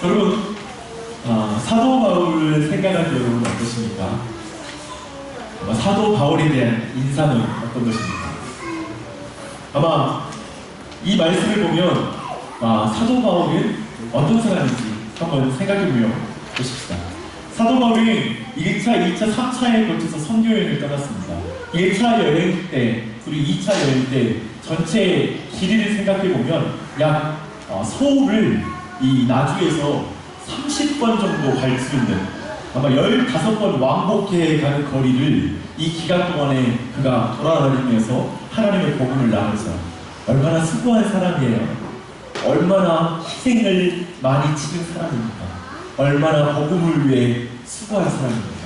여러분, 사도 바울을 생각할 때 여러분 어떠십니까? 사도 바울에 대한 인상은 어떤 것입니까? 아마 이 말씀을 보면 사도 바울은 어떤 사람인지 한번 생각해보며 보십시다. 사도 바울이 1차, 2차, 3차에 걸쳐서 선교여행을 떠났습니다. 1차 여행 때, 그리고 2차 여행 때 전체 길이를 생각해보면 약 서울을 이 나주에서 30번 정도 갈 수 있는, 아마 15번 왕복해 가는 거리를 이 기간 동안에 그가 돌아다니면서 하나님의 복음을 나누면서 얼마나 수고한 사람이에요. 얼마나 희생을 많이 치른 사람입니까? 얼마나 복음을 위해 수고한 사람입니까?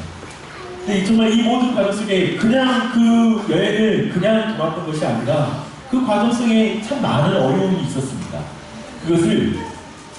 근데 정말 이 모든 과정 속에 그냥 그 여행을 그냥 돌았던 것이 아니라 그 과정 속에 참 많은 어려움이 있었습니다. 그것을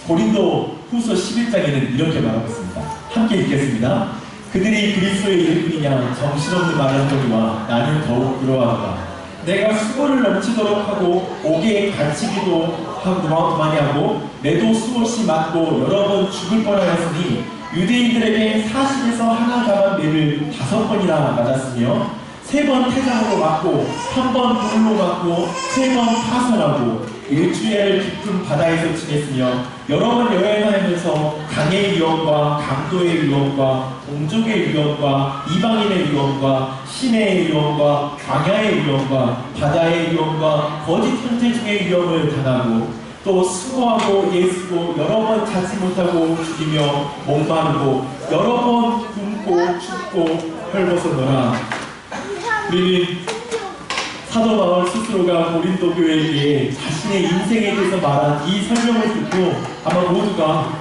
고린도 후서 11장에는 이렇게 말하고 있습니다. 함께 읽겠습니다. 그들이 그리스도의 이름뿐이냐 정신없는 말을 하거니와 나는 더욱 부러워하노라. 내가 수고를 넘치도록 하고 옥에 갇히기도 하고 많이 하고 매도 수없이 맞고 여러 번 죽을 뻔하였으니 유대인들에게 40에서 하나 가만 매를 5번이나 맞았으며 3번 태장으로 맞고 1번 불로 맞고 3번 파선하고 일주일을 깊은 바다에서 지냈으며 여러 번 여행하면서 강의 위험과 강도의 위험과 동족의 위험과 이방인의 위험과 시내의 위험과 광야의 위험과 바다의 위험과 거짓 형제 중의 위험을 당하고 또 수고하고 예수고 여러 번 자지 못하고 죽이며 목마르고 여러 번 굶고 춥고 헐벗었노라. 우리는 사도 바울 스스로가 고린도 교회에게 자신의 인생에 대해서 말한 이 설명을 듣고 아마 모두가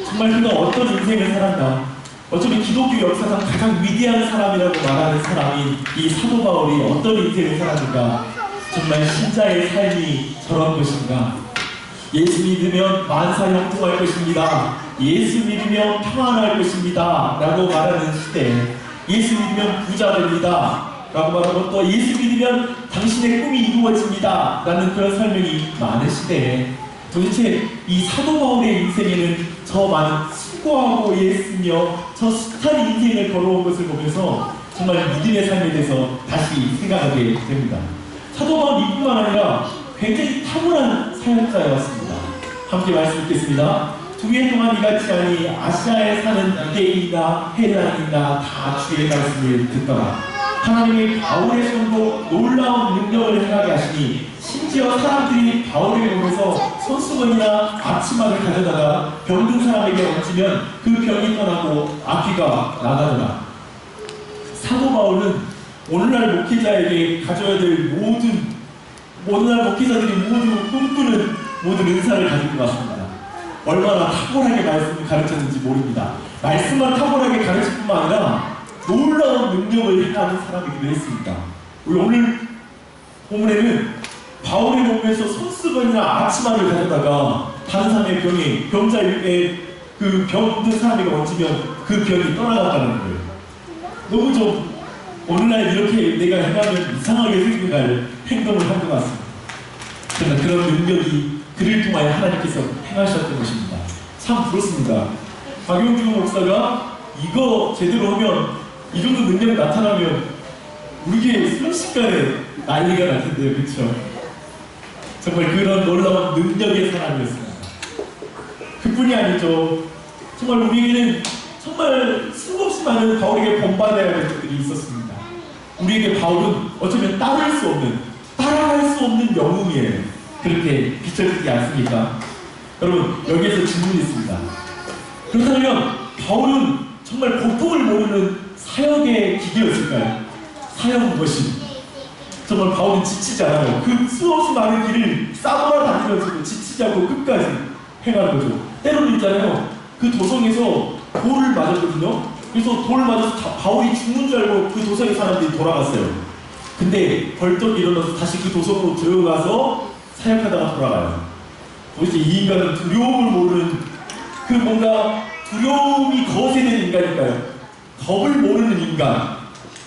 정말 그가 어떤 인생을 살았나, 어쩌면 기독교 역사상 가장 위대한 사람이라고 말하는 사람인 이 사도 바울이 어떤 인생을 살았는가, 정말 신자의 삶이 저런 것인가, 예수 믿으면 만사형통할 것입니다, 예수 믿으면 평안할 것입니다 라고 말하는 시대에 예수 믿으면 부자 됩니다 라고 말하고 또 예수 믿으면 당신의 꿈이 이루어집니다 라는 그런 설명이 많은 시대에 도대체 이 사도 바울의 인생에는 저 많은 수고하고 애쓰며 저 숱한 인생을 걸어온 것을 보면서 정말 믿음의 삶에 대해서 다시 생각하게 됩니다. 사도 바울 이뿐만 아니라 굉장히 탁월한 사역자였습니다. 함께 말씀 듣겠습니다. 2해 동안 이같이 하니 아시아에 사는 유대인이나 헬라인이나 다 주의 말씀을 듣더라. 하나님이 바울의 손으로 놀라운 능력을 행하게 하시니 심지어 사람들이 바울의 몸에서 손수건이나 앞치마를 가져다가 병든 사람에게 얹으면 그 병이 떠나고 아귀가 나가더라. 사도 바울은 오늘날 목회자에게 가져야 될 오늘날 목회자들이 모두 꿈꾸는 모든 은사를 가지고 왔습니다. 얼마나 탁월하게 말씀을 가르쳤는지 모릅니다. 말씀만 탁월하게 가르칠 뿐만 아니라 놀라운 능력을 행하는 사람이기도 했습니다. 우리 오늘 본문에는 바울의 몸에서 손수건이나 앞치마를 가져다가 다른 사람의 병에 병자의 그 병든 사람에게 얹으면 그 병이 떠나갔다는 거예요. 너무 좀 오늘날 이렇게 내가 행하면 이상하게 생각할 행동을 한 것 같습니다. 그러나 그런 능력이 그를 통하여 하나님께서 행하셨던 것입니다. 참 부럽습니다. 박용주 목사가 이거 제대로 하면 이 정도 능력이 나타나면 우리게 순식간에 난리가 날 텐데요, 그렇죠? 정말 그런 놀라운 능력의 사람이었습니다. 그뿐이 아니죠. 정말 우리에게는 정말 수없이 많은 바울에게 본받아야 할 것들이 있었습니다. 우리에게 바울은 어쩌면 따라갈 수 없는 영웅이에요. 그렇게 비춰지지 않습니까? 여러분, 여기에서 질문이 있습니다. 그렇다면 바울은 정말 고통을 모르는 사역의 기계였을까요? 사역은 무엇이? 정말 바울은 지치지 않아요. 그 수없이 많은 길을 싸돌아다니면서도 지치지 않고 끝까지 행하는 거죠. 때로는 있잖아요. 그 도성에서 돌을 맞았거든요. 그래서 돌을 맞아서 바울이 죽는 줄 알고 그 도성의 사람들이 돌아갔어요. 근데 벌떡 일어나서 다시 그 도성으로 들어가서 사역하다가 돌아가요. 도대체 이 인간은 두려움을 모르는, 그 뭔가 두려움이 거세된 인간일까요? 겁을 모르는 인간,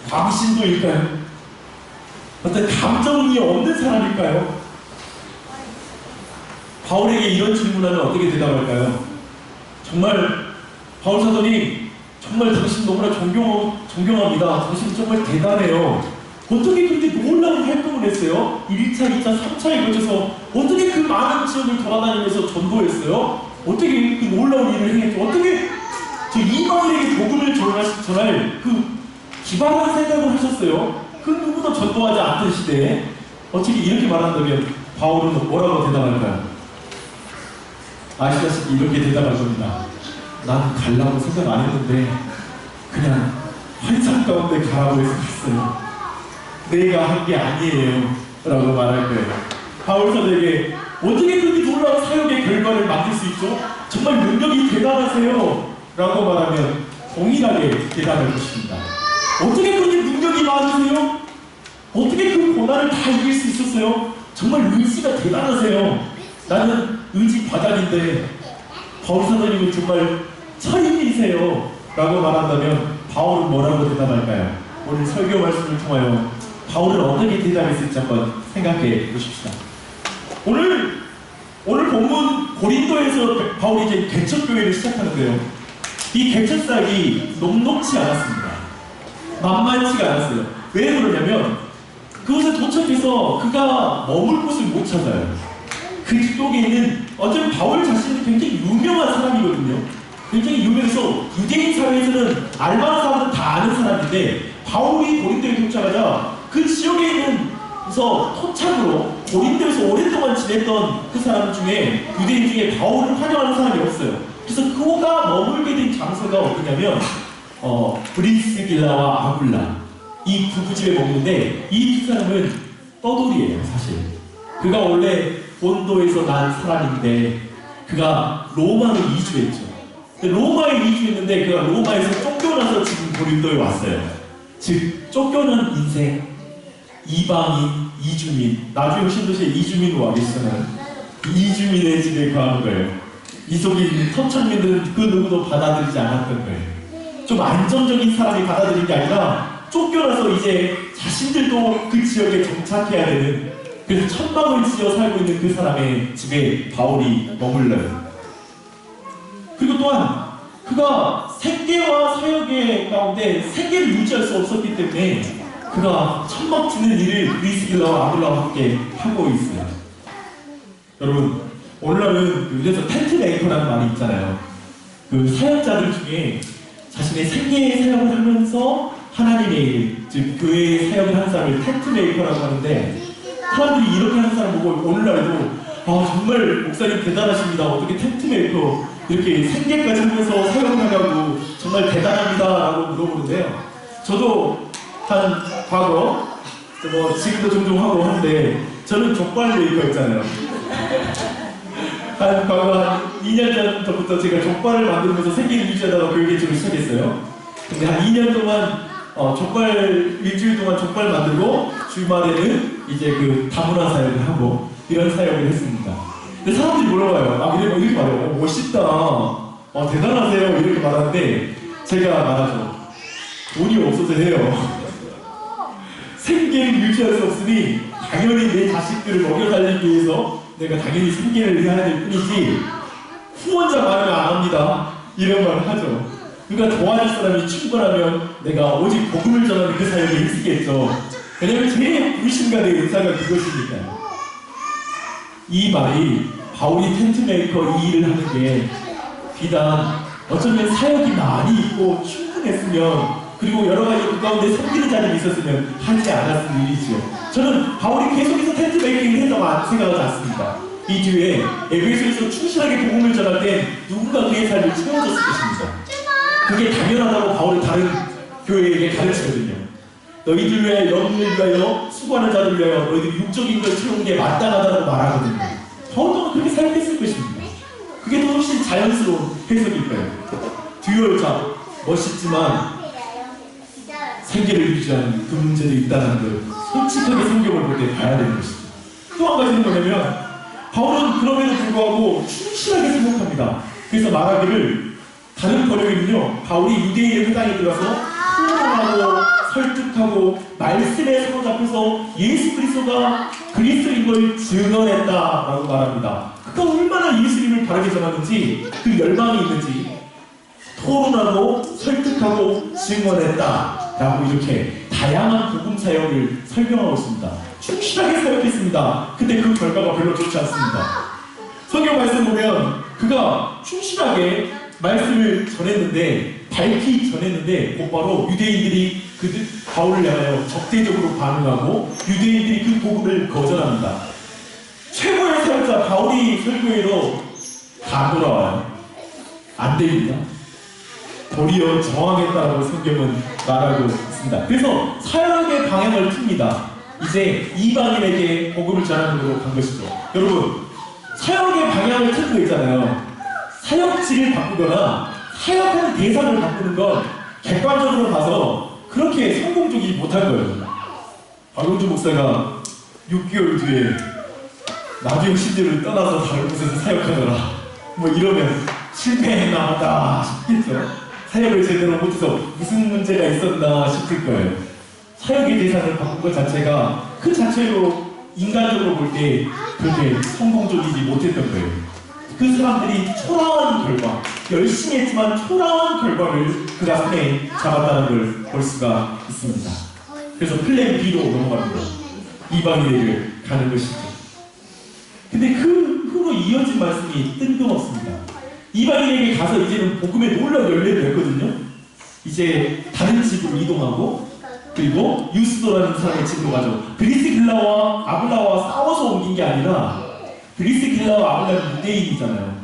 광신도일까요? 어떤 감정이 없는 사람일까요? 바울에게 이런 질문하면 어떻게 대답할까요? 정말 바울 사도님 정말 당신 너무나 존경합니다. 당신 정말 대단해요. 어떻게 그렇게 놀라운 활동을 했어요? 1차, 2차, 3차에 걸쳐서 어떻게 그 많은 지역을 돌아다니면서 전도했어요? 어떻게 그 놀라운 일을 행했죠? 어떻게 저 이방인에게 복음을 전할 그 기발한 생각을 하셨어요? 그 누구도 전도하지 않던 시대에 어떻게 이렇게 말한다면 바울은 뭐라고 대답할까요? 아시다시피 이렇게 대답할 겁니다. 난 가려고 생각 안 했는데 그냥 환상 가운데 가라고 해서 갔어요. 내가 한 게 아니에요 라고 말할 거예요. 바울 사도에게 어떻게 그렇게 놀라운 사역의 결과를 만들 수 있죠? 정말 능력이 대단하세요 라고 말하면 동일하게 대답할 것입니다. 어떻게 그렇게 능력이 많으세요? 어떻게 그 고난을 다 이길 수 있었어요? 정말 의지가 대단하세요. 나는 의지 바닥인데 바울 사도님은 정말 철인이세요 라고 말한다면 바울은 뭐라고 대답할까요? 오늘 설교 말씀을 통하여 바울은 어떻게 대답했을지 한번 생각해 보십시다. 오늘 본문 고린도에서 바울이 이제 개척교회를 시작하는데요. 이 개척사역이 녹록치 않았습니다. 만만치가 않았어요. 왜 그러냐면 그곳에 도착해서 그가 머물 곳을 못 찾아요. 그쪽에 있는 어차피 바울 자신이 굉장히 유명한 사람이거든요. 굉장히 유명해서 유대인 사회에서는 알만한 사람은 다 아는 사람인데 바울이 고린도에 도착하자 그 지역에 있는 토착으로 고린도에서 오랫동안 지냈던 그 사람 중에 유대인 중에 바울을 환영하는 사람이 없어요. 그래서 그가 머물게 된 장소가 어디냐면 브리스길라와 아굴라 이 부부집에 머무는데 이 두 사람은 떠돌이에요. 사실 그가 원래 본도에서 난 사람인데 그가 로마로 이주했죠. 로마에 이주했는데 그가 로마에서 쫓겨나서 지금 고린도에 왔어요. 즉 쫓겨난 인생, 이방인, 이주민, 나중에 신도시에 이주민으로 와 계시잖아요. 이주민의 집에 거하는 거예요. 이 속에 있는 터천민들은 그 누구도 받아들이지 않았던 거예요. 좀 안정적인 사람이 받아들인 게 아니라 쫓겨나서 이제 자신들도 그 지역에 정착해야 되는, 그래서 천막을 지어 살고 있는 그 사람의 집에 바울이 머물러요. 그리고 또한 그가 생계와 사역의 가운데 생계를 유지할 수 없었기 때문에 그가 천막 짓는 일을 브리스길라와 아굴라와 함께 하고 있어요. 여러분, 오늘날은 요즘에서 텐트 메이커라는 말이 있잖아요. 그 사역자들 중에 자신의 생계의 사역을 하면서 하나님의 일, 즉 교회의 사역을 하는 사람을 텐트 메이커라고 하는데, 사람들이 이렇게 하는 사람 보고 오늘날에도 정말 목사님 대단하십니다. 어떻게 텐트 메이커 이렇게 생계까지 하면서 사역을 하냐고 정말 대단합니다 라고 물어보는데요. 저도 한 과거, 지금도 종종 하고 하는데, 저는 족발 메이커였잖아요. 한 과거 한 2년 전부터 제가 족발을 만들면서 생계를 유지하다가 교육의 쪽을 시작했어요. 근데 한 2년 동안 일주일 동안 족발 만들고 주말에는 이제 그 다문화 사역을 하고 이런 사역을 했습니다. 근데 사람들이 물어봐요. 이렇게 말해요. 멋있다. 대단하세요. 이렇게 말하는데 제가 말하죠. 돈이 없어서 해요. 생계를 유지할 수 없으니 당연히 내 자식들을 먹여 살리기 위해서 내가 당연히 생계를 해야 될 뿐이지 후원자 많으면 안 합니다. 이런 말을 하죠. 그러니까 도와줄 사람이 충분하면 내가 오직 복음을 전하는 그 사역에 힘쓰겠죠. 왜냐면 제 불신간의 은사가 그것이니까요. 이 말이 바울이 텐트메이커 이 일을 하는 게 비단 어쩌면 사역이 많이 있고 충분했으면, 그리고 여러 가지 그 가운데 섬기는 자들이 있었으면 하지 않았을 일이죠. 저는 바울이 계속해서 텐트메이킹을 했다고 생각하지 않습니다. 이 뒤에 에베소에서 충실하게 복음을 전할 때 누군가 그의 삶을 채워줬을 것입니다. 그게 당연하다고 바울은 다른 교회에게 가르치거든요. 너희들 위하여, 영혼을 위하여, 수고하는 자들 위하여 너희들이 육적인 걸 채우는 게 마땅하다고 말하거든요. 바울도 그렇게 사역했을 것입니다. 그게 더 훨씬 자연스러운 해석일 거예요. 듀얼자, 멋있지만 생계를 유지하는 그 문제도 있다는 걸 솔직하게 성경을 볼 때 봐야 되는 것입니다. 또 한 가지는 뭐냐면 바울은 그럼에도 불구하고 충실하게 생각합니다. 그래서 말하기를, 다른 번역에는요, 바울이 유대인의 회당에 들어가서 포용하고 설득하고 말씀에 사로잡혀서 예수 그리스도가 그리스도인 걸 증언했다라고 말합니다. 그가 얼마나 예수님을 바르게 전하는지 그 열망이 있는지 토론하고 설득하고 증언했다 라고 이렇게 다양한 복음 사역을 설명하고 있습니다. 충실하게 사역했습니다. 근데 그 결과가 별로 좋지 않습니다. 성경 말씀 보면 그가 충실하게 말씀을 전했는데 밝히 전했는데 곧바로 유대인들이 그 바울을 향하여 적대적으로 반응하고 유대인들이 그 복음을 거절합니다. 최고의 사역자 바울이 설교회로 다 돌아와요. 안 됩니다. 도리어 저항했다라고 성경은 말하고 있습니다. 그래서 사역의 방향을 틉니다. 이제 이방인에게 복음을 전하는 걸로 간 것이죠. 여러분, 사역의 방향을 틀고 있잖아요. 사역지를 바꾸거나 사역하는 대상을 바꾸는 건 객관적으로 봐서 그렇게 성공적이지 못할 거예요. 박용주 목사가 6개월 뒤에 나중에 신들을 떠나서 다른 곳에서 사역하더라 뭐 이러면 실패했나 보다 싶겠죠. 사역을 제대로 못해서 무슨 문제가 있었나 싶을 거예요. 사역의 대상을 바꾼 것 자체가 그 자체로 인간적으로 볼 때 그렇게 성공적이지 못했던 거예요. 그 사람들이 초라한 결과, 열심히 했지만 초라한 결과를 그가 손에 잡았다는 걸 볼 수가 있습니다. 그래서 플랜 B로 넘어갑니다. 이방인에게 가는 것이죠. 근데 그 후로 이어진 말씀이 뜬금없습니다. 이방인에게 가서 이제는 복음의 놀라운 열매를 맺거든요. 이제 다른 집으로 이동하고 그리고 유스도라는 사람의 집으로 가죠. 브리스길라와 아굴라와 싸워서 옮긴 게 아니라 브리스길라와 아굴라는 유대인이잖아요.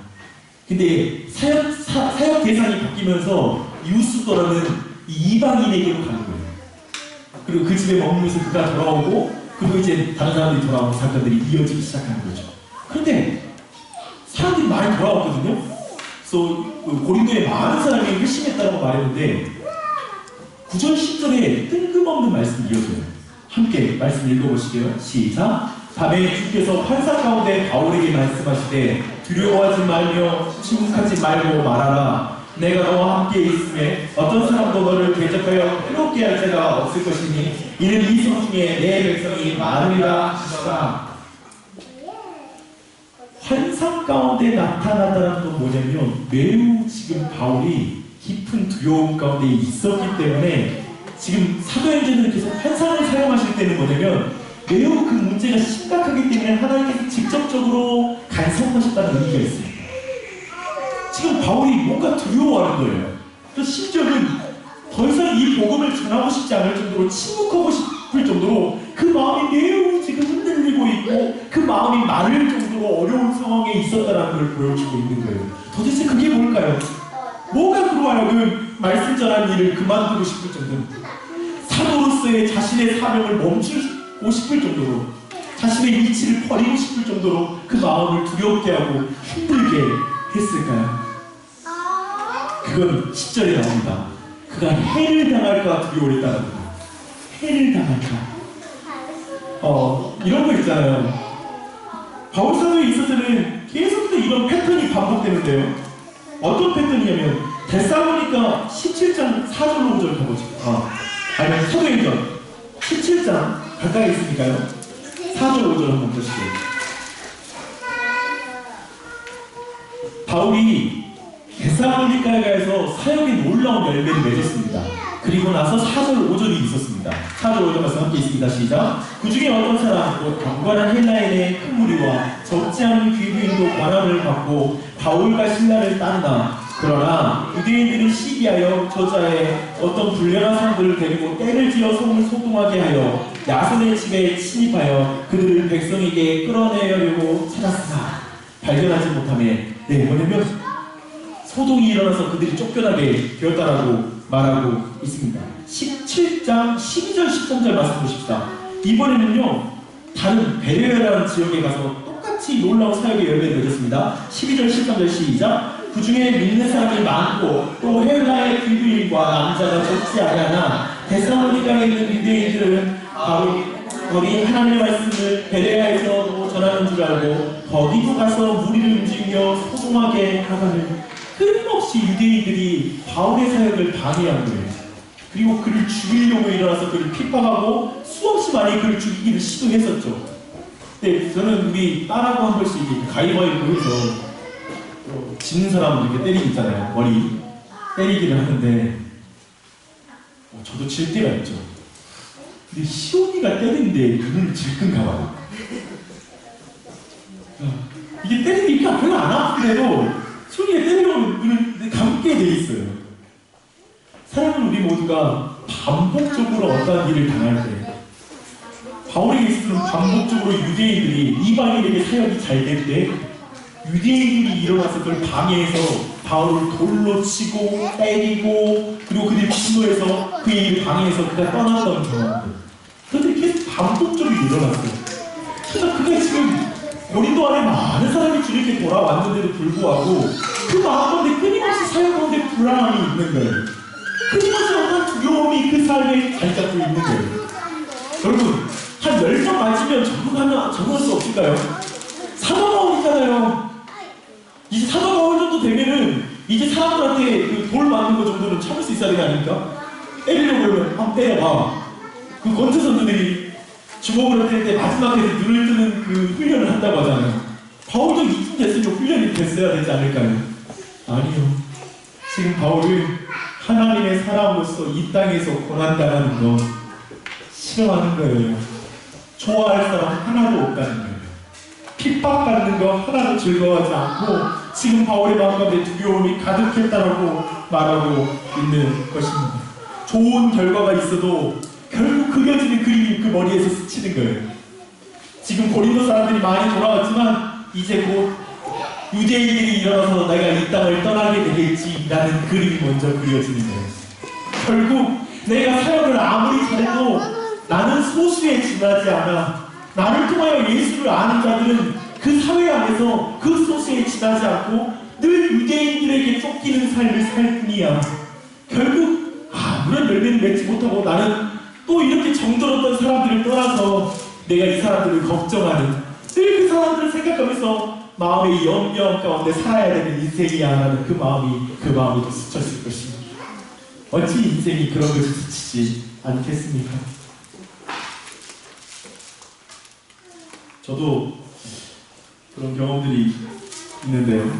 근데 사역 대상이 바뀌면서 유스도라는 이방인에게로 가는 거예요. 그리고 그 집에 머물면서 그가 돌아오고 그리고 이제 다른 사람들이 돌아오는 사건들이 이어지기 시작하는 거죠. 그런데 사람들이 많이 돌아왔거든요. 그래서 고린도에 많은 사람이 회심했다고 말했는데 9절 10절에 뜬금없는 말씀이 이어져요. 함께 말씀 읽어보시게요. 시작. 밤에 주께서 환상 가운데 바울에게 말씀하시되 두려워하지 말며 침묵하지 말고 말하라. 내가 너와 함께 있음에 어떤 사람도 너를 대적하여 해롭게 할 자가 없을 것이니 이는 이 성중에 내 백성이 많으리라 하시라. 환상 가운데 나타났다는 건 뭐냐면 매우 지금 바울이 깊은 두려움 가운데 있었기 때문에 지금 사도행전을 계속 환상을 사용하실 때는 뭐냐면 매우 그 문제가 심각하기 때문에 하나님께서 직접적으로 간섭하셨다는 의미가 있습니다. 지금 바울이 뭔가 두려워하는 거예요. 그래서 심지어는 더 이상 이 복음을 전하고 싶지 않을 정도로 침묵하고 싶을 정도로 그 마음이 매우 지금 흔들리고 있고 그 마음이 마를 정도로 어려운 상황에 있었다는 걸 보여주고 있는 거예요. 도대체 그게 뭘까요? 뭐가 그로 하여금 말씀 전하는 일을 그만두고 싶을 정도로 사도로서의 자신의 사명을 멈추고 싶을 정도로 자신의 위치를 버리고 싶을 정도로 그 마음을 두렵게 하고 힘들게 했을까요? 그건 10절에 나옵니다. 그가 해를 당할까 두려워했다는 거예요. 해를 당할까. 이런 거 있잖아요. 바울 사도에 있어서는 계속해서 이런 패턴이 반복되는데요. 어떤 패턴이냐면 데살로니가 17장 4절로 5절 가보죠. 아니면 사도행전 17장 가까이 있으니까요. 4절 5절 한번 보시게요. 바울이 데살로니가에 가서 사역의 놀라운 열매를 맺었습니다. 그리고 나서 4절 5절이 있었습니다. 4절 5절 말씀 함께 있습니다. 시작. 그 중에 어떤 사람 곧 경건한 헬라인의 큰 무리와 적지 않은 귀부인도 권한을 받고 바울과 신라를 딴다. 그러나 유대인들은 시기하여 저자의 어떤 불량한 사람들을 데리고 떼를 지어 성을 소동하게 하여 야손의 집에 침입하여 그들을 백성에게 끌어내려고 찾았으나 발견하지 못하며 뭐냐면 소동이 일어나서 그들이 쫓겨나게 되었다라고 말하고 있습니다. 17장 12절 13절 말씀 보십시다. 이번에는요 다른 베레아라는 지역에 가서 똑같이 놀라운 사역의 열매를 맺었습니다. 12절 13절 시작. 그 중에 믿는 사람이 많고 또 헬라의 귀부인과 남자가 적지 아니하나 데살로니가에 있는 유대인들은 거기 하나님의 말씀을 베레아에서 전하는 줄 알고 거기도 가서 무리를 움직여 소동하게 하거늘 끊임없이 유대인들이 바울의 사역을 방해한 거예요. 그리고 그를 죽이려고 일어나서 그를 핍박하고 수없이 많이 그를 죽이기를 시도했었죠. 근데 저는 우리 딸하고 한 번씩 가위바위보 해서 짖는 사람은 이렇게 때리기 있잖아요. 머리 때리기를 하는데 저도 질 때가 있죠. 근데 시온이가 때리는데 눈을 질끈가 봐요. 이게 때리니까 별로 안 아픈데도 시온이가 때리면 눈을 감게 돼 있어요. 사람은 우리 모두가 반복적으로 어떠한 일을 당할 때 바울에게 있어서는 반복적으로 유대인들이 이방인에게 사역이 잘 될 때 유대인들이 일어나서 그걸 방해해서 바울을 돌로 치고 때리고 그리고 그들이 분노해서 그의 일을 방해해서 그가 떠났던 경험들. 그런데 계속 반복적으로 일어났어요. 그래서 그가 지금 고린도 안에 많은 사람이 주님께 돌아왔는데도 불구하고 그 마음 가운데 끊임없이 사역 가운데 불안함이 있는 거예요. 끊임없이 어떤 두려움이 그 삶에 자리 잡고 있는 거예요. 여러분, 한 10번 맞으면 적응할 수 없을까요? 사도 바울이잖아요. 이제 사도 바울 정도 되면은 이제 사람들한테 그 돌 맞는 거 정도는 참을 수 있어야 되는 거 아닙니까? 때리려고 그러면 한번 때려봐. 그 권투 선수들이 주먹으로 때릴 때 마지막에 눈을 뜨는 그 훈련을 한다고 하잖아요. 바울도 이쯤 됐으면 훈련이 됐어야 되지 않을까요? 아니요. 지금 바울은 하나님의 사람으로서 이 땅에서 고난당하는 거 싫어하는 거예요. 좋아할 사람 하나도 없다는 거예요. 핍박받는 거 하나도 즐거워하지 않고 지금 바울의 마음 가운데 두려움이 가득했다라고 말하고 있는 것입니다. 좋은 결과가 있어도 결국 그려지는 그림이 그 머리에서 스치는 거예요. 지금 고린도 사람들이 많이 돌아왔지만 이제 곧 유대인들이 일어나서 내가 이 땅을 떠나게 되겠지라는 그림이 먼저 그려지는 거예요. 결국 내가 사역을 아무리 잘해도 나는 소수에 지나지 않아. 나를 통하여 예수를 아는 자들은 그 사회 안에서 그 소수에 지나지 않고 늘 유대인들에게 쫓기는 삶을 살 뿐이야. 결국 아무런 열매를 맺지 못하고 나는 또 이렇게 정들었던 사람들을 떠나서 내가 이 사람들을 걱정하는 늘 그 사람들을 생각하면서 마음의 염려 가운데 살아야 되는 인생이야라는 그 마음이 더 스쳤을 것입니다. 어찌 인생이 그런 것이 스치지 않겠습니까? 저도 그런 경험들이 있는데요.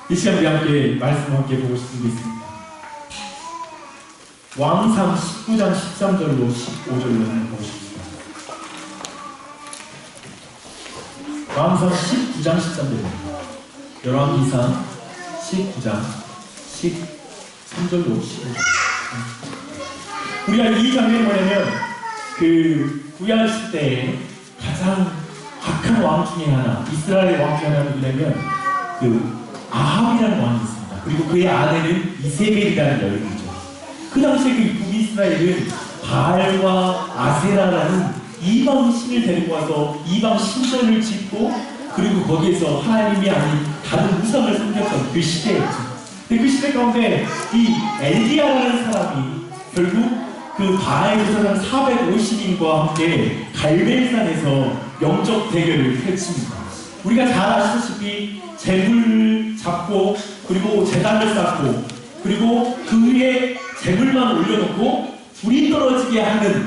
이 시간 우리 함께 말씀 함께 보고 싶은 게 있습니다. 왕상 19장 13절로 15절로 한번 보십시오. 왕상 19장 13절입니다. 열왕기상 19장 13절로 15절. 우리가 이 장면이 뭐냐면 그 구약 시대에 가장 악한 왕 중에 하나, 이스라엘의 왕 중에 하나는 누구냐면 그 아합이라는 왕이 있습니다. 그리고 그의 아내는 이세벨이라는 여인이죠. 그 당시에 그 북이스라엘은 바알과 아세라라는 이방 신을 데리고 와서 이방 신전을 짓고 그리고 거기에서 하나님이 아닌 다른 우상을 섬겼던 그 시대였죠. 근데 그 시대 가운데 이 엘리야라는 사람이 결국 그 바알 조사장 450인과 함께 갈멜산에서 영적 대결을 펼칩니다. 우리가 잘 아시다시피 재물을 잡고 그리고 제단을 쌓고 그리고 그 위에 재물만 올려놓고 불이 떨어지게 하는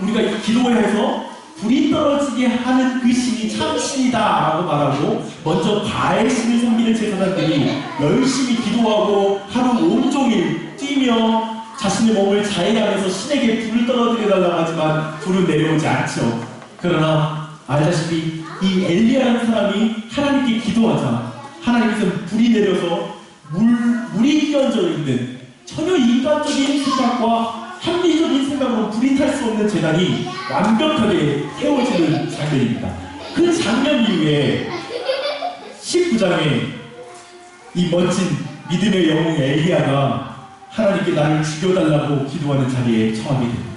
우리가 기도해서 불이 떨어지게 하는 그 신이 참신이다 라고 말하고 먼저 바알 신을 섬기는 제사장들이 열심히 기도하고 하루 온종일 뛰며 자신의 몸을 자해하면서 신에게 불을 떨어뜨려달라고 하지만 불은 내려오지 않죠. 그러나 알다시피 이 엘리야라는 사람이 하나님께 기도하자 하나님께서 불이 내려서 물이 끼얹어 있는 전혀 인간적인 생각과 합리적인 생각으로 불이 탈 수 없는 재단이 완벽하게 세워지는 장면입니다. 그 장면 이후에 19장에 이 멋진 믿음의 영웅 엘리야가 하나님께 나를 죽여달라고 기도하는 자리에 처하게 됩니다.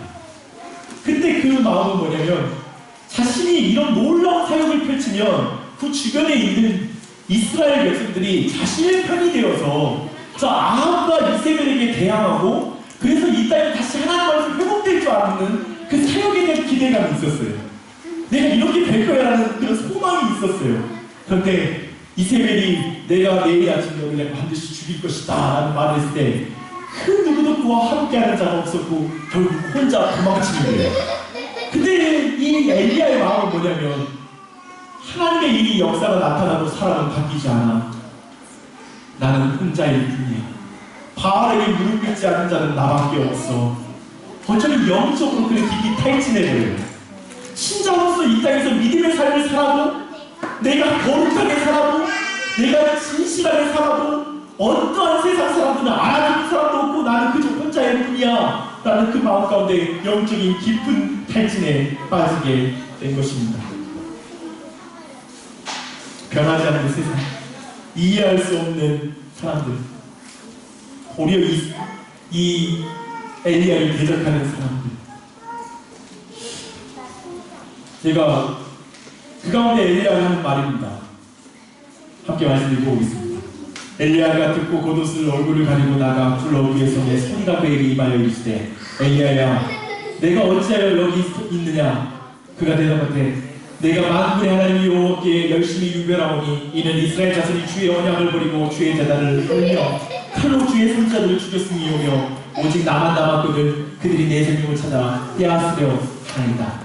그때 그 마음은 뭐냐면 자신이 이런 놀라운 사역을 펼치면 그 주변에 있는 이스라엘 백성들이 자신의 편이 되어서 저 아합과 이세벨에게 대항하고 그래서 이 땅이 다시 하나님 앞에서 회복될 줄 아는 그 사역에 대한 기대감이 있었어요. 내가 이렇게 될 거야라는 그런 소망이 있었어요. 그런데 이세벨이 내가 내일 아침 너를 내가 반드시 죽일 것이다 라는 말을 했을 때 그 누구도 그와 함께하는 자가 없었고 결국 혼자 도망치는 거예요. 근데 이 엘리야의 마음은 뭐냐면 하나님의 이 역사가 나타나도 사람은 바뀌지 않아. 나는 혼자일 뿐이야. 바알에게 무릎 꿇지 않는 자는 나밖에 없어. 어쩌면 영적으로 그를 깊이 탈진해버려요. 신자로서 이 땅에서 믿음의 삶을 살아도, 내가 거룩하게 살아도, 내가 진실하게 살아도, 어떠한 세상 사람들은 알아주는 사람도 없고 나는 그저 혼자일 뿐이야. 나는 그 마음 가운데 영적인 깊은 탈진에 빠지게 된 것입니다. 변하지 않는 세상, 이해할 수 없는 사람들, 오히려 이 엘리야를 대적하는 사람들. 제가 그 가운데 엘리야가 하는 말입니다. 함께 말씀드리고 오겠습니다. 엘리야가 듣고 겉옷을 얼굴을 가리고 나가 불러 위에 성에 소리가 그에게 임하여 이르시되, 엘리야야, 내가 어찌하여 여기 있느냐? 그가 대답하되, 내가 만군의 하나님 여호와께 열심히 유별하오니 이는 이스라엘 자손이 주의 언약을 버리고 주의 제단을 흘려 칼로 주의 선자들을 죽였음이오며 오직 나만 남았거든 그들이 내 생명을 찾아 빼앗으려 하나이다.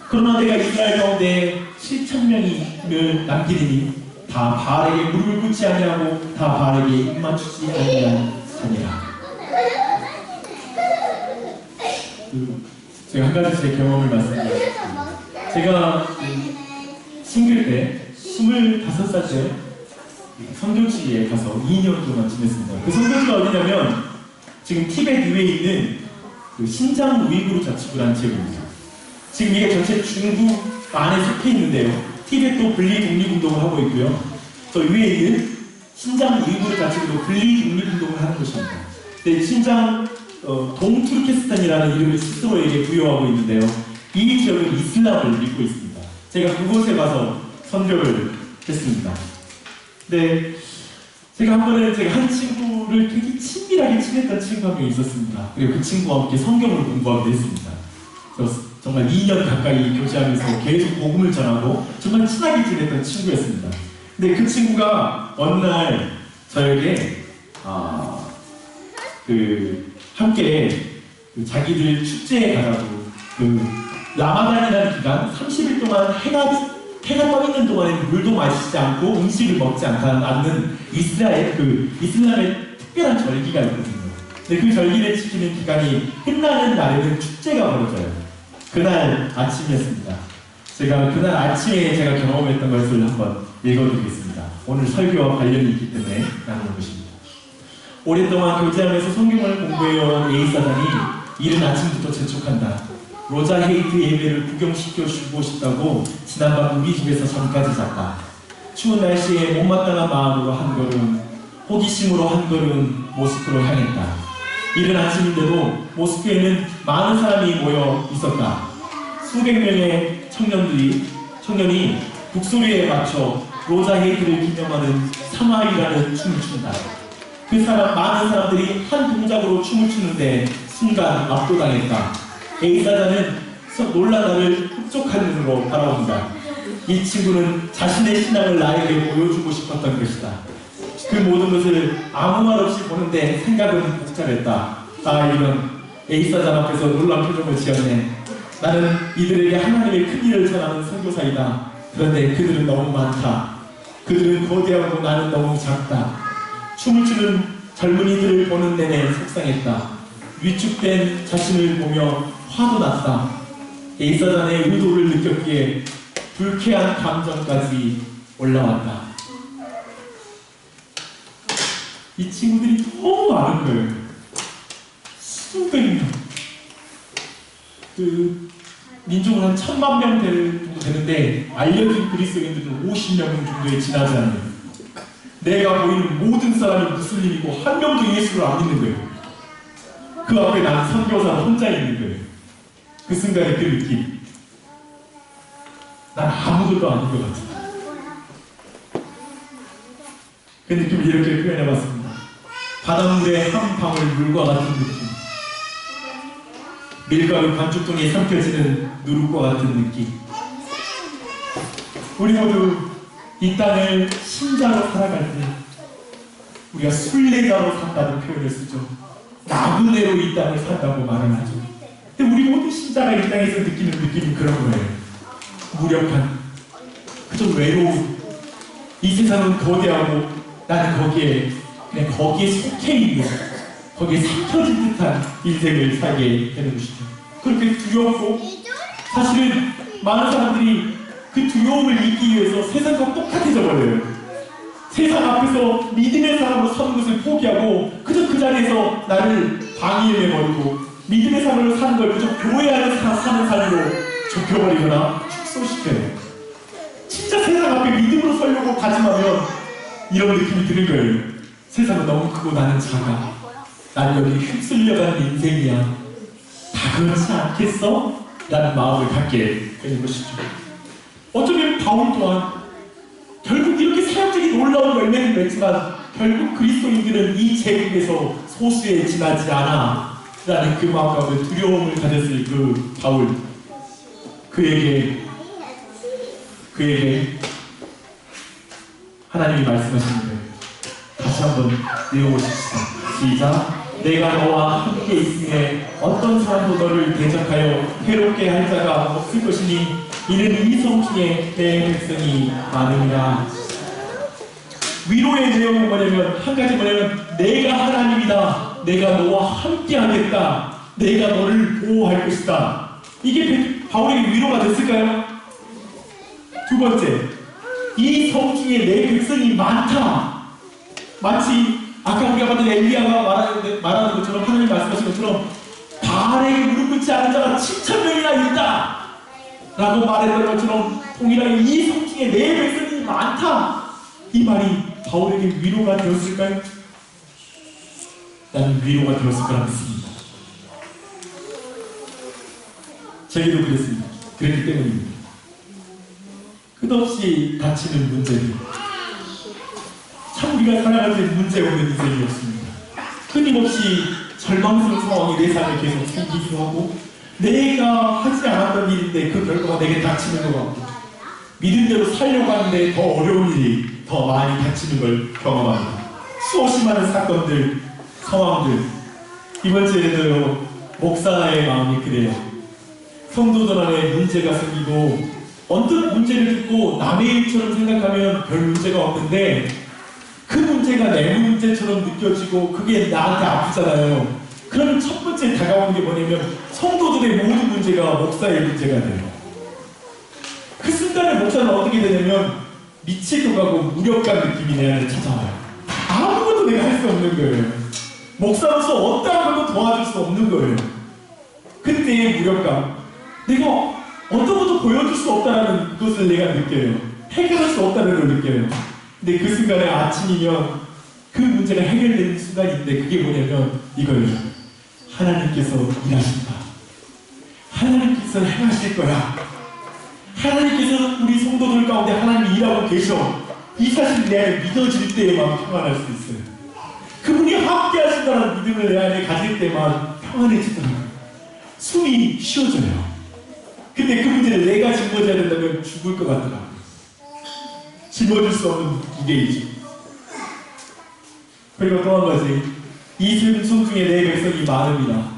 그러나 내가 이스라엘 가운데 7,000명을 남기리니 다 바알에게 무릎을 꿇지 아니하고 다 바알에게 입 맞추지 아니한 자니라. 제가 한 가지 제 경험을 말씀드릴게요. 제가 싱글 때 25살 때 선교지에 가서 2년 동안 지냈습니다. 그 선교지가 어디냐면 지금 티벳 위에 있는 그 신장 우이구르 자치구라는 지역입니다. 지금 이게 전체 중국 안에 속해 있는데요. 티벳도 분리 독립운동을 하고 있고요. 저 위에 있는 신장 우이구르 자치구도 분리 독립운동을 하는 것입니다. 네, 신장 동투르키스탄이라는 이름을 스스로에게 부여하고 있는데요. 이 지역은 이슬람을 믿고 있습니다. 제가 그곳에 가서 선교를 했습니다. 네, 제가 한 번은 제가 한 친구를 되게 친밀하게 친했던 친구가 한 명 있었습니다. 그리고 그 친구와 함께 성경을 공부하기도 했습니다. 그래서 정말 2년 가까이 교제하면서 계속 복음을 전하고 정말 친하게 지냈던 친구였습니다. 근데 그 친구가 어느 날 저에게 함께 자기들 축제에 가자고, 라마단이라는 기간 30일 동안 해가 떠 있는 동안에는 물도 마시지 않고 음식을 먹지 않는 이슬람의 특별한 절기가 있거든요. 근데 그 절기를 지키는 기간이 끝나는 날에는 축제가 벌어져요. 그날 아침이었습니다. 제가 그날 아침에 제가 경험했던 것을 한번 읽어드리겠습니다. 오늘 설교와 관련이 있기 때문에 나누는 것입니다. 오랫동안 교제하면서 성경을 공부해온 A사단이 이른 아침부터 재촉한다. 로자 헤이트 예배를 구경시켜주고 싶다고 지난밤 우리 집에서 잠까지 잤다. 추운 날씨에 못마땅한 마음으로 한 걸음, 호기심으로 한 걸음 모스크로 향했다. 이른 아침인데도 모스크에는 많은 사람이 모여 있었다. 수백 명의 청년이 북소리에 맞춰 로자 헤이트를 기념하는 사마이라는 춤을 춘다. 많은 사람들이 한 동작으로 춤을 추는데 순간 압도당했다. A사단은 놀란 나를 흡족한 눈으로 바라본다. 이 친구는 자신의 신앙을 나에게 보여주고 싶었던 것이다. 그 모든 것을 아무 말 없이 보는데 생각은 복잡했다. 이런 A사단 앞에서 놀란 표정을 지었네. 나는 이들에게 하나님의 큰 일을 전하는 선교사이다. 그런데 그들은 너무 많다. 그들은 거대하고 나는 너무 작다. 춤을 추는 젊은이들을 보는 내내 속상했다. 위축된 자신을 보며 화도 났다. A사단의 의도를 느꼈기에 불쾌한 감정까지 올라왔다. 이 친구들이 너무 많은 거예요. 수백 명. 민족은 한 1,000만 명 정도 되는데 알려진 그리스도인들은 50명 정도에 지나지 않는, 내가 보이는 모든 사람이 무슬림이고 한 명도 예수를 안 믿는 거예요. 그 앞에 난 선교사로 혼자 있는 거예요. 그 순간에 그 느낌. 난 아무것도 아닌 것 같아. 그 느낌을 이렇게 표현해봤습니다. 바닷물에 한 방울 물과 같은 느낌. 밀가루 반죽통에 삼켜지는 누룩과 같은 느낌. 우리 모두 이 땅을 신자로 살아갈 때 우리가 순례자로 산다는 표현을 쓰죠. 나그네로 이 땅을 산다고 말을 하죠. 근데 우리 모든 신자가 이 땅에서 느끼는 느낌이 그런 거예요. 무력한, 그저 외로움. 이 세상은 거대하고 나는 거기에 그냥 거기에 속해 있는, 거기에 삭혀진 듯한 인생을 살게 되는 것이죠. 그렇게 두렵고, 사실은 많은 사람들이 그 두려움을 잊기 위해서 세상과 똑같아져 버려요. 세상 앞에서 믿음의 사람으로 사는 것을 포기하고 그저 그 자리에서 나를 방해해버리고 믿음의 삶으로 사는 걸 그저 교회 안에서 사는 삶으로 좁혀버리거나 축소시켜요. 진짜 세상 앞에 믿음으로 살려고 다짐하면 이런 느낌이 드는 거예요. 세상은 너무 크고 나는 작아. 나는 여기 휩쓸려가는 인생이야. 다 그렇지 않겠어? 라는 마음을 갖게 되는 것이죠. 어쩌면 바울 또한 결국 이렇게 사역적인 놀라운 열매를 맺지만 결국 그리스도인들은 이 제국에서 소수에 지나지 않아 라는 그 마음 가운데 두려움을 가졌을 그 바울, 그에게 하나님이 말씀하시는 거예요. 다시 한번 읽어보십시다. 시작. 내가 너와 함께 있음에 어떤 사람도 너를 대적하여 해롭게 할 자가 없을 것이니 이는 이 성중에 내 백성이 많으니라. 위로의 내용은 뭐냐면, 한 가지 뭐냐면, 내가 하나님이다. 내가 너와 함께 하겠다. 내가 너를 보호할 것이다. 이게 바울에게 위로가 됐을까요? 두 번째, 이 성중에 내 백성이 많다. 마치 아까 우리가 봤던 엘리야가 말하는 것처럼, 하나님 말씀하신 것처럼 바알에게 무릎 꿇지 않은 자가 7,000명이나 있다 라고 말했던 것처럼 동일하게 이 성중에 내 백성이 많다. 이 말이 바울에게 위로가 되었을까요? 나는 위로가 되었을 거라 믿습니다. 저희도 그랬습니다. 그랬기 때문입니다. 끝없이 닥치는 문제들, 참 우리가 살아갈 때 문제 없는 인생이 없습니다. 끊임없이 절망스러운 상황이 내 삶에 계속 생기기도 하고, 내가 하지 않았던 일인데 그 결과가 내게 닥치는 것 같고, 믿음대로 살려고 하는데 더 어려운 일이 더 많이 닥치는 걸 경험합니다. 수없이 많은 사건들, 상황들. 이번 주에도요, 목사의 마음이 그래요. 성도들 안에 문제가 생기고 언뜻 문제를 듣고 남의 일처럼 생각하면 별 문제가 없는데 그 문제가 내 문제처럼 느껴지고 그게 나한테 아프잖아요. 그럼 첫 번째 다가오는 게 뭐냐면 성도들의 모든 문제가 목사의 문제가 돼요. 그 순간에 목사는 어떻게 되냐면 미칠 것 같고 무력감 느낌이 내 안에 찾아와요. 아무것도 내가 할 수 없는 거예요. 목사로서 어떠한 것도 도와줄 수 없는 거예요. 그때의 무력감, 내가 어떤 것도 보여줄 수 없다는 것을 내가 느껴요. 해결할 수 없다는 걸 느껴요. 근데 그 순간에 아침이면 그 문제가 해결되는 순간인데 그게 뭐냐면 이거예요. 하나님께서 일하신다. 하나님께서 행하실 거야. 하나님께서 우리 성도들 가운데 하나님이 일하고 계셔. 이 사실이 내 안에 믿어질 때에만 평안할 수 있어요. 그분이 함께 하신다는 믿음을 내 안에 가질 때만 평안해지더라고요. 숨이 쉬어져요. 근데 그 문제를 내가 짊어져야 된다면 죽을 것 같더라고요. 짊어질 수 없는 무게이지. 그리고 또 한 가지, 이 성중에 내 백성이 많습니다.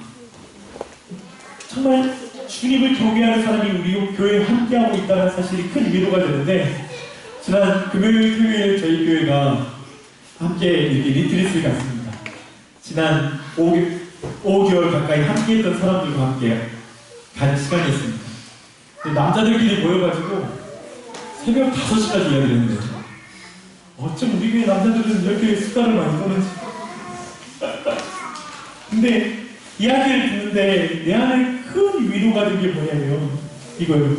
정말 주님을 경외하는 사람이 우리 교회에 함께하고 있다는 사실이 큰 위로가 되는데, 지난 금요일, 토요일 저희 교회가 함께 이렇게 리트릿을 갔습니다. 지난 5개월 가까이 함께했던 사람들과 함께 가는 시간이었습니다. 남자들끼리 모여가지고 새벽 5시까지 이야기를 했는데 어쩜 우리 교회 남자들은 이렇게 수다를 많이 떠는지. 근데 이야기를 듣는데 내 안에 큰 위로가 된 게 뭐냐면 이거예요.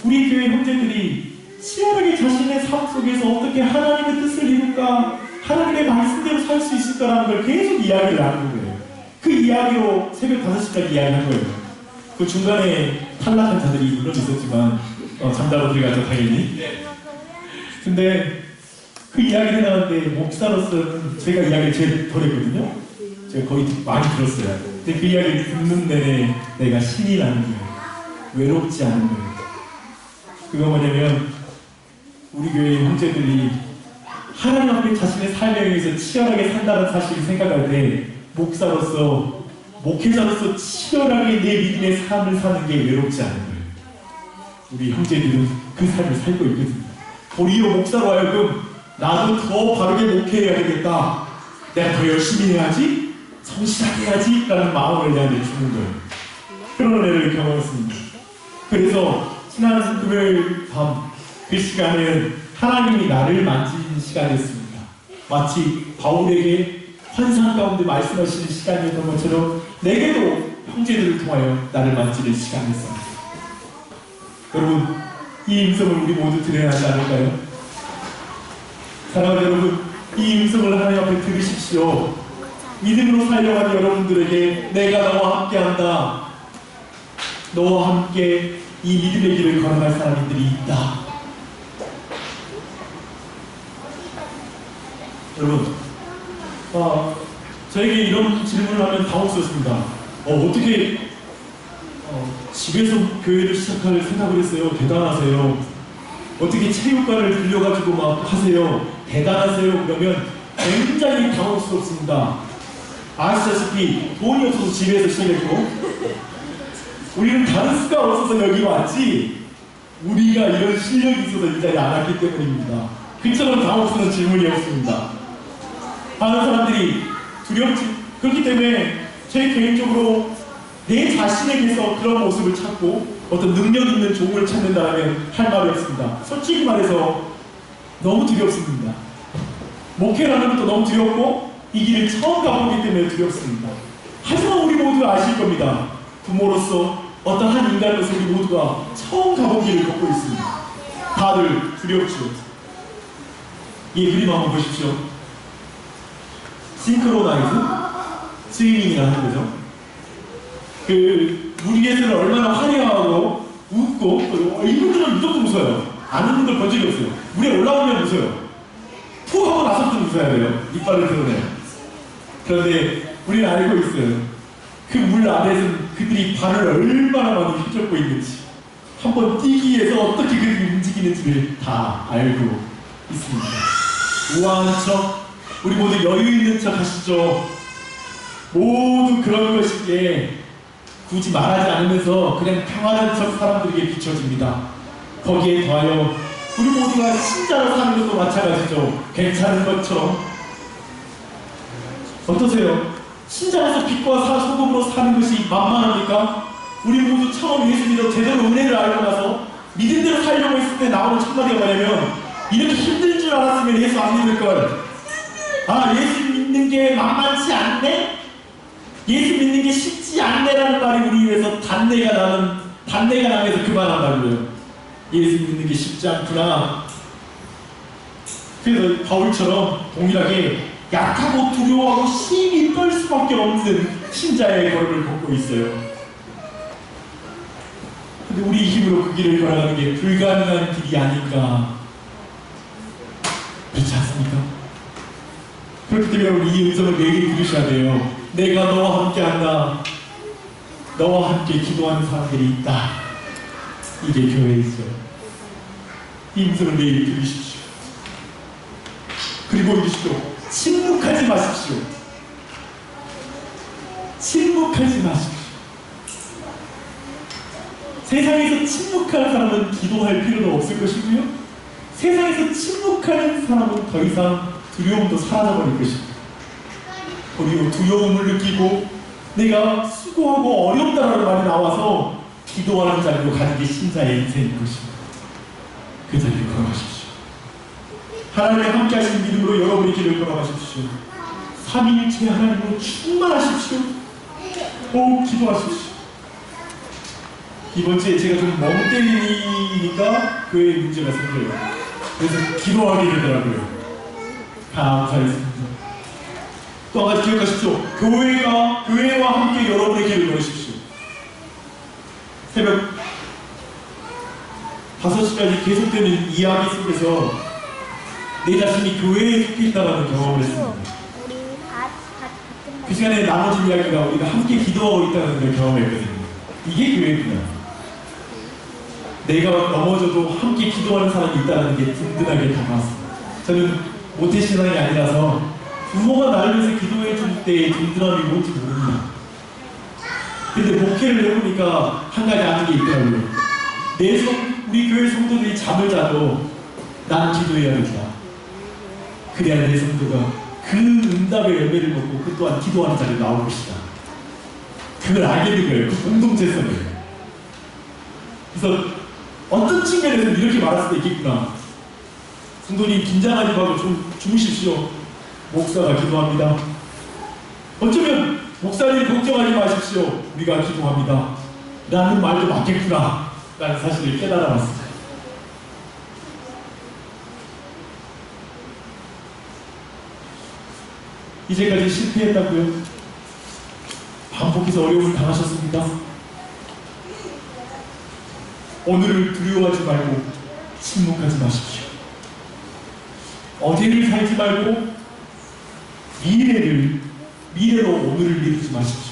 우리 교회 형제들이 치열하게 자신의 삶 속에서 어떻게 하나님의 뜻을 이룰까, 하나님의 말씀대로 살 수 있을까라는 걸 계속 이야기를 나누는 거예요. 그 이야기로 새벽 5시까지 이야기한 거예요. 그 중간에 탈락한 자들이 물론 있었지만 잠자고 들어가죠 당연히. 근데 그 이야기를 나왔는데 목사로서는 제가 이야기를 제일 덜 했거든요. 제가 거의 많이 들었어요. 근데 그 이야기를 듣는 내내 내가 신이 나는 거예요. 외롭지 않은 거예요. 그거 뭐냐면 우리 교회 형제들이 하나님 앞에 자신의 삶에 의해서 치열하게 산다는 사실을 생각할 때 목사로서, 목회자로서 치열하게 내 믿음의 삶을 사는 게 외롭지 않은 거예요. 우리 형제들은 그 삶을 살고 있거든요. 도리어 목사로 하여금 나도 더 바르게 목회해야 되겠다. 내가 더 열심히 해야지, 성실하게 해야지 라는 마음을 내한테 주는 거예요. 그런 은혜를 경험했습니다. 그래서 지난 금요일 밤 그 시간은 하나님이 나를 만지는 시간이었습니다. 마치 바울에게 환상 가운데 말씀하시는 시간이었던 것처럼 내게도 형제들을 통하여 나를 만지는 시간이었습니다. 여러분, 이 음성을 우리 모두 들어야 하지 않을까요? 사랑하는 여러분, 이 음성을 하나님 앞에 들으십시오. 믿음으로 살려가는 여러분들에게 내가 너와 함께한다. 너와 함께 이 믿음의 길을 걸어갈 사람들이 있다. 여러분, 저에게 이런 질문을 하면 당혹스럽습니다. 어떻게 집에서 교회를 시작할 생각을 했어요? 대단하세요. 어떻게 체육관을 빌려가지고 막 하세요? 대단하세요. 그러면 굉장히 당혹스럽습니다. 아시다시피 돈이 없어서 집에서 시작했고, 우리는 다른 수가 없어서 여기 왔지, 우리가 이런 실력이 있어서 이 자리에 안 왔기 때문입니다. 그처럼 당혹스러운 질문이었습니다. 많은 사람들이 두렵지. 그렇기 때문에 제 개인적으로 내 자신에게서 그런 모습을 찾고 어떤 능력 있는 종을 찾는다면 할 말이 없습니다. 솔직히 말해서 너무 두렵습니다. 목회라는 것도 너무 두렵고 이 길을 처음 가보기 때문에 두렵습니다. 하지만 우리 모두가 아실 겁니다. 부모로서 어떤 한 인간으로서 우리 모두가 처음 가본 길을 걷고 있습니다. 다들 두렵죠. 이 그림 한번 보십시오. 싱크로나이즈 스위밍이라는 거죠. 그 물 위에서는 얼마나 화려하고 웃고, 이분들은 무조건 웃어요. 안 웃는 걸 본 적이 없어요. 물에 올라오면 웃어요. 푸 하고 나서부터 웃어야 돼요. 이빨을 드러내요. 그런데 우리는 알고 있어요. 그 물 안에서는 그들이 발을 얼마나 많이 휘젓고 있는지, 한번 뛰기 위해서 어떻게 그들이 움직이는지를 다 알고 있습니다. 우아한 척, 우리 모두 여유 있는 척 하시죠. 모두 그런 것이기에 굳이 말하지 않으면서 그냥 평안한 척 사람들에게 비춰집니다. 거기에 더하여 우리 모두가 신자로 사는 것도 마찬가지죠. 괜찮은 것처럼. 어떠세요? 신자로서 빛과 소금으로 사는 것이 만만합니까? 우리 모두 처음 예수 믿어 제대로 은혜를 알고 나서 믿은 대로 살려고 했을 때 나오는 첫 마디가 뭐냐면, 이렇게 힘든 줄 알았으면 예수 안 믿을걸. 예수 믿는 게 만만치 않네? 예수 믿는 게 쉽지 않네라는 말이 우리 입에서 단내가 나면서 그만한 말이에요. 예수 믿는 게 쉽지 않구나. 그래서 바울처럼 동일하게 약하고 두려워하고 힘이 떨 수밖에 없는 신자의 걸음을 걷고 있어요. 근데 우리 힘으로 그 길을 걸어가는 게 불가능한 길이 아닌가. 그렇지 않습니까? 그렇기 때문에 우리 이 음성을 매일 들으셔야 돼요. 내가 너와 함께 한다. 너와 함께 기도하는 사람들이 있다. 이게 교회이죠. 이 음성을 매일 들으십시오. 그리고 이러시죠. 침묵하지 마십시오. 침묵하지 마십시오. 세상에서 침묵하는 사람은 기도할 필요도 없을 것이고요. 세상에서 침묵하는 사람은 더 이상 두려움도 사라져버릴 것입니다. 그리고 두려움을 느끼고 내가 수고하고 어렵다라는 말이 나와서 기도하는 자리로 가는 게 신자의 인생일 것입니다. 그 자리를 걸어가십시오. 하나님의 함께 하신 믿음으로 여러분의 길을 걸어가십시오. 삼위일체 하나님으로 충만하십시오. 꼭 기도하십시오. 이번 주에 제가 좀 멍 때리니까 교회에 문제가 생겨요. 그래서 기도하게 되더라고요. 감사했습니다. 또 한 가지 기억하십시오. 교회와 함께 여러분의 길을 걸으십시오. 새벽 5시까지 계속되는 이야기 속에서 내 자신이 교회에 속해 있다는 경험을 했습니다. 그 시간에 나머진 이야기가 우리가 함께 기도하고 있다는 걸 경험했거든요. 이게 교회구나. 내가 넘어져도 함께 기도하는 사람이 있다는 게 든든하게 다가왔습니다. 저는 모태신앙이 아니라서 부모가 나를 위해서 기도해 줄 때의 든든함이 뭔지 모릅니다. 근데 목회를 해보니까 한 가지 아는 게 있더라고요. 우리 교회 성도들이 잠을 자도 난 기도해야겠다. 그래야 내 성도가 그 응답의 열매를 먹고 그 또한 기도하는 자리에 나올 것이다. 그걸 알게 된 거예요. 그 공동체성을. 그래서 어떤 측면에서는 이렇게 말할 수도 있겠구나. 성도님 긴장하지 말고 좀 주무십시오. 목사가 기도합니다. 어쩌면 목사님 걱정하지 마십시오. 우리가 기도합니다. 라는 말도 맞겠구나. 라는 사실을 깨달아봤습니다. 이제까지 실패했다고요? 반복해서 어려움을 당하셨습니다. 오늘을 두려워하지 말고 침묵하지 마십시오. 어제를 살지 말고 미래로 오늘을 미루지 마십시오.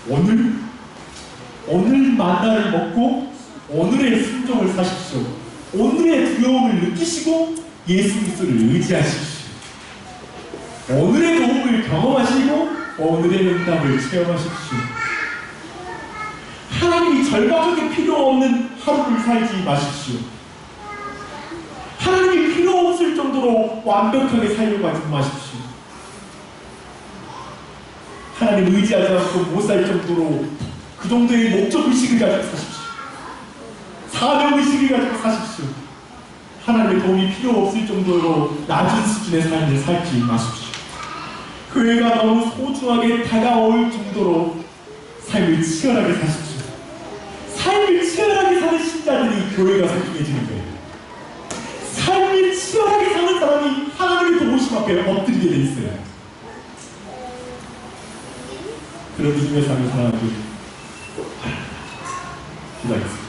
오늘 만나를 먹고 오늘의 순종을 사십시오. 오늘의 두려움을 느끼시고 예수 그리스도를 의지하십시오. 오늘의 도움을 경험하시고 오늘의 응답을 체험하십시오. 하나님이 절박하게 필요 없는 하루를 살지 마십시오. 하나님이 필요 없을 정도로 완벽하게 살려고 하지 마십시오. 하나님 의지하지 않고 못 살 정도로 그 정도의 목적의식을 가지고 사십시오. 사명의식을 가지고 사십시오. 하나님의 도움이 필요 없을 정도로 낮은 수준의 삶을 살지 마십시오. 교회가 너무 소중하게 다가올 정도로 삶을 치열하게 사십시오. 삶을 치열하게 사는 신자들이 교회가 소중해지는 거예요. 삶을 치열하게 사는 사람이 하나님의 도우심 앞에 엎드리게 돼 있어요. 그런 믿음의 삶을 살아가길 기도하겠습니다.